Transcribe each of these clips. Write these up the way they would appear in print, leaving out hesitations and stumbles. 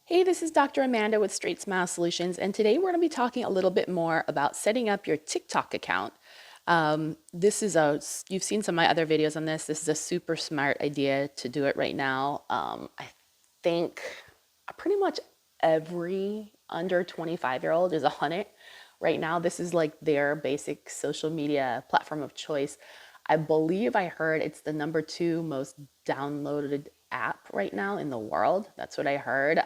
Hey, this is Dr. Amanda with StraightSmile Solutions, and today we're going to be talking a little bit more about setting up your TikTok account. You've seen some of my other videos on this. This is a super smart idea to do it right now. I think pretty much every under 25-year-old is on it right now. This is like their basic social media platform of choice. I believe I heard it's the number 2 most downloaded app right now in the world. That's what I heard.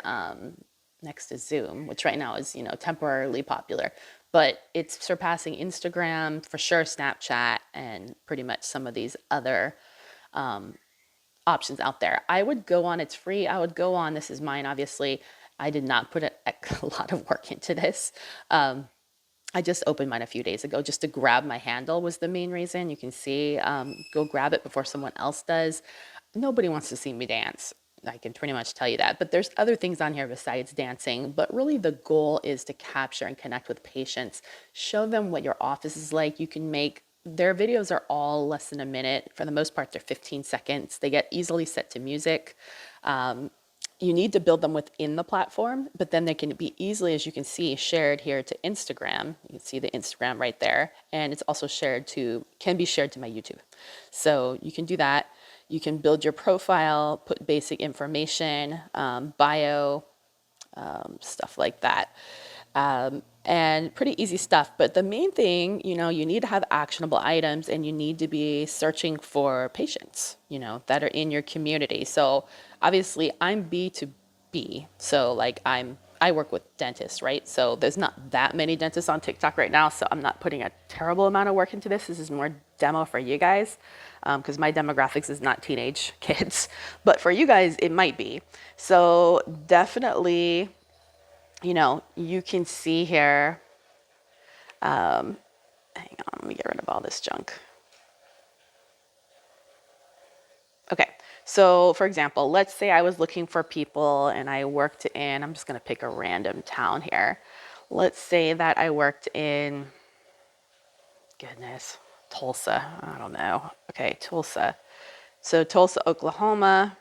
Next to Zoom, which right now is, temporarily popular, but it's surpassing Instagram, for sure, Snapchat, and pretty much some of these other options out there. I would go on, it's free. I would go on, this is mine, obviously. I did not put a lot of work into this. I just opened mine a few days ago just to grab my handle was the main reason. You can see, go grab it before someone else does. Nobody wants to see me dance. I can pretty much tell you that. But there's other things on here besides dancing. But really the goal is to capture and connect with patients. Show them what your office is like. You can make, their videos are all less than a minute. For the most part, they're 15 seconds. They get easily set to music. You need to build them within the platform, but then they can be easily, as you can see, shared here to Instagram. You can see the Instagram right there. And it's also can be shared to my YouTube. So you can do that. You can build your profile, put basic information, bio, stuff like that. And pretty easy stuff. But the main thing, you need to have actionable items and you need to be searching for patients, that are in your community. So obviously I'm B2B. So like I work with dentists, right? So there's not that many dentists on TikTok right now. So I'm not putting a terrible amount of work into this. This is more demo for you guys because my demographics is not teenage kids. But for you guys, it might be. So definitely, you can see here, hang on, let me get rid of all this junk. Okay, so for example, let's say I was looking for people and I worked in, I'm just gonna pick a random town here. Let's say that I worked in, goodness, Tulsa, I don't know. Okay, Tulsa. So Tulsa, Oklahoma.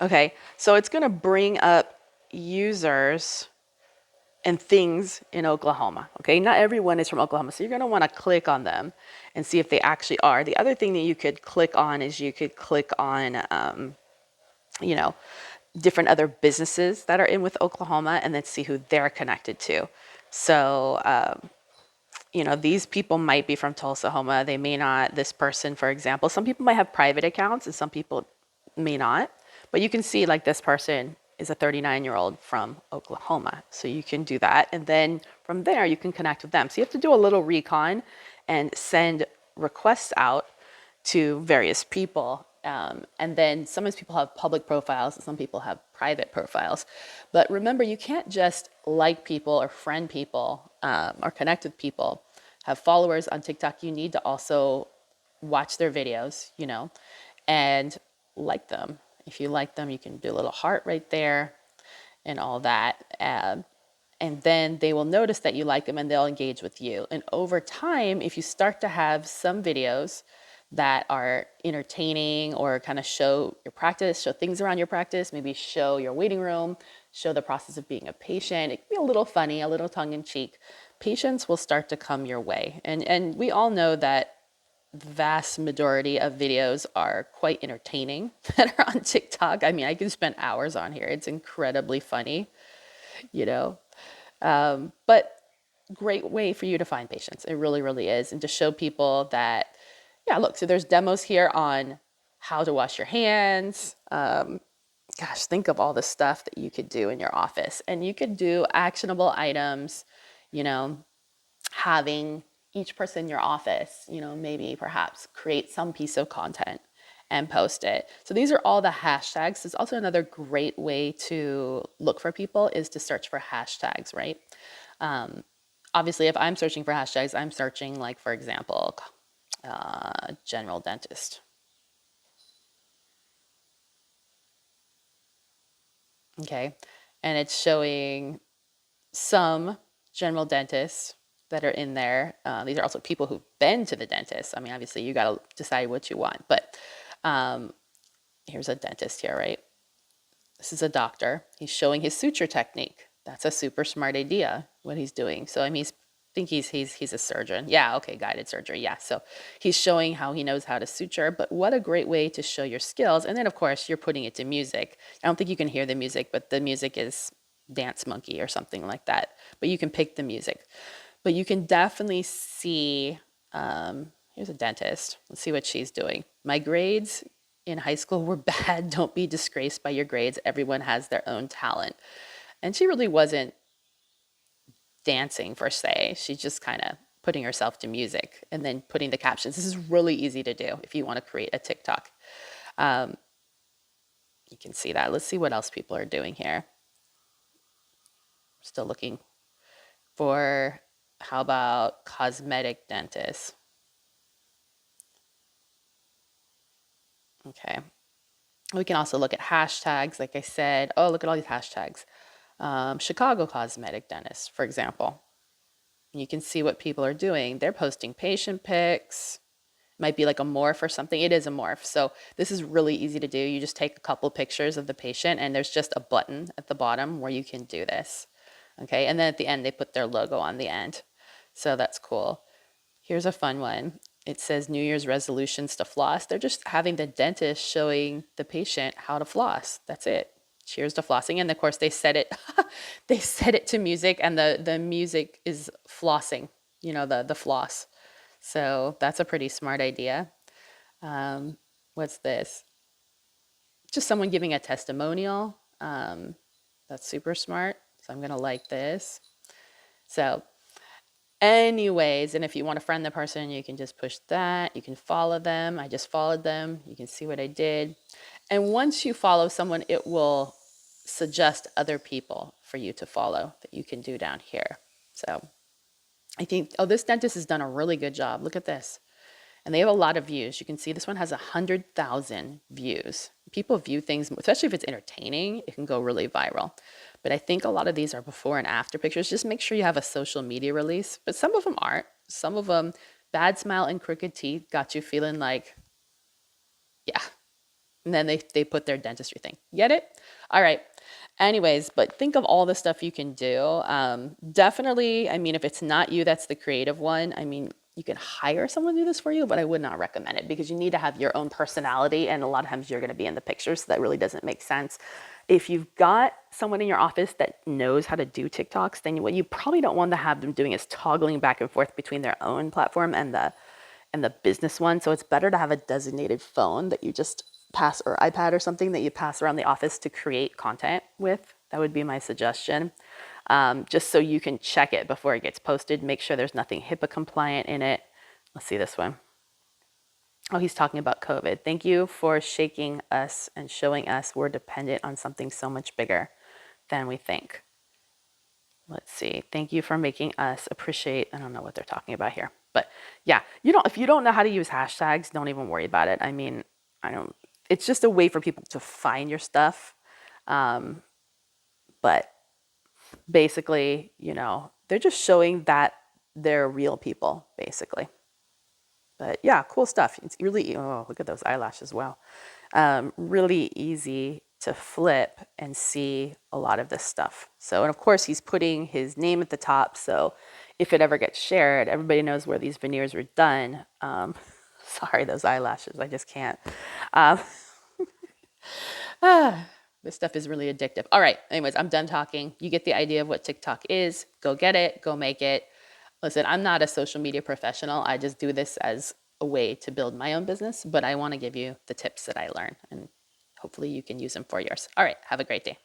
Okay, so it's gonna bring up users and things in Oklahoma. Okay, not everyone is from Oklahoma, so you're going to want to click on them and see if they actually are. The other thing that you could click on is you could click on, different other businesses that are in with Oklahoma and then see who they're connected to. So, these people might be from Tulsa, Oklahoma. They may not. This person, for example, some people might have private accounts and some people may not. But you can see like this person is a 39-year-old from Oklahoma. So you can do that. And then from there, you can connect with them. So you have to do a little recon and send requests out to various people. And then some of these people have public profiles and some people have private profiles. But remember, you can't just like people or friend people or connect with people, have followers on TikTok. You need to also watch their videos, and like them. If you like them, you can do a little heart right there and all that. And then they will notice that you like them and they'll engage with you. And over time, if you start to have some videos that are entertaining or kind of show your practice, show things around your practice, maybe show your waiting room, show the process of being a patient, it can be a little funny, a little tongue in cheek, patients will start to come your way. And we all know that the vast majority of videos are quite entertaining that are on TikTok. I mean, I can spend hours on here. It's incredibly funny, you know. But great way for you to find patients. It really, really is. And to show people that, yeah, look, so there's demos here on how to wash your hands. Gosh, think of all the stuff that you could do in your office. And you could do actionable items, having each person in your office, maybe perhaps create some piece of content and post it. So these are all the hashtags. There's also another great way to look for people is to search for hashtags, right? Obviously, if I'm searching for hashtags, I'm searching like, for example, general dentist. Okay, and it's showing some general dentists that are in there. These are also people who've been to the dentist. I mean, obviously, you got to decide what you want, but Here's a dentist here, right? This is a doctor. He's showing his suture technique. That's a super smart idea, what he's doing. So I mean, he's a surgeon. Yeah, okay, guided surgery. Yeah. So he's showing how he knows how to suture, but what a great way to show your skills. And then of course you're putting it to music. I don't think you can hear the music, but the music is Dance Monkey or something like that. But you can pick the music. But you can definitely see, here's a dentist. Let's see what she's doing. My grades in high school were bad. Don't be disgraced by your grades. Everyone has their own talent. And she really wasn't dancing per se. She's just kind of putting herself to music and then putting the captions. This is really easy to do if you want to create a TikTok. You can see that. Let's see what else people are doing here. Still looking for, how about cosmetic dentists? Okay. We can also look at hashtags, like I said. Oh, look at all these hashtags. Chicago cosmetic dentist, for example. You can see what people are doing. They're posting patient pics. Might be like a morph or something. It is a morph. So this is really easy to do. You just take a couple pictures of the patient and there's just a button at the bottom where you can do this. Okay, and then at the end they put their logo on the end. So that's cool. Here's a fun one. It says New Year's resolutions to floss. They're just having the dentist showing the patient how to floss. That's it. Cheers to flossing. And of course they set it they set it to music, and the music is flossing, the floss. So that's a pretty smart idea. What's this? Just someone giving a testimonial. That's super smart. So I'm gonna like this. So anyways, and if you want to friend the person, you can just push that. You can follow them. I just followed them. You can see what I did. And once you follow someone, it will suggest other people for you to follow that you can do down here. So I think, oh, this dentist has done a really good job. Look at this. And they have a lot of views. You can see this one has 100,000 views. People view things, especially if it's entertaining, it can go really viral. But I think a lot of these are before and after pictures. Just make sure you have a social media release. But some of them aren't. Some of them, bad smile and crooked teeth got you feeling like, yeah. And then they put their dentistry thing. Get it? All right. Anyways, but think of all the stuff you can do. Definitely, I mean, if it's not you, that's the creative one. I mean, you can hire someone to do this for you, but I would not recommend it because you need to have your own personality. And a lot of times you're going to be in the picture. So that really doesn't make sense. If you've got someone in your office that knows how to do TikToks, then what you probably don't want to have them doing is toggling back and forth between their own platform and the business one. So it's better to have a designated phone that you just pass, or iPad or something that you pass around the office to create content with. That would be my suggestion. Just so you can check it before it gets posted. Make sure there's nothing HIPAA compliant in it. Let's see this one. Oh, he's talking about COVID. Thank you for shaking us and showing us we're dependent on something so much bigger than we think. Let's see. Thank you for making us appreciate. I don't know what they're talking about here, but yeah, if you don't know how to use hashtags, don't even worry about it. I mean, it's just a way for people to find your stuff. But basically, they're just showing that they're real people, basically. But yeah, cool stuff. It's really, oh, look at those eyelashes. Wow. Really easy to flip and see a lot of this stuff. So, and of course, he's putting his name at the top. So if it ever gets shared, everybody knows where these veneers were done. Sorry, those eyelashes. I just can't. This stuff is really addictive. All right. Anyways, I'm done talking. You get the idea of what TikTok is. Go get it. Go make it. Listen, I'm not a social media professional. I just do this as a way to build my own business, but I want to give you the tips that I learn, and hopefully you can use them for yours. All right. Have a great day.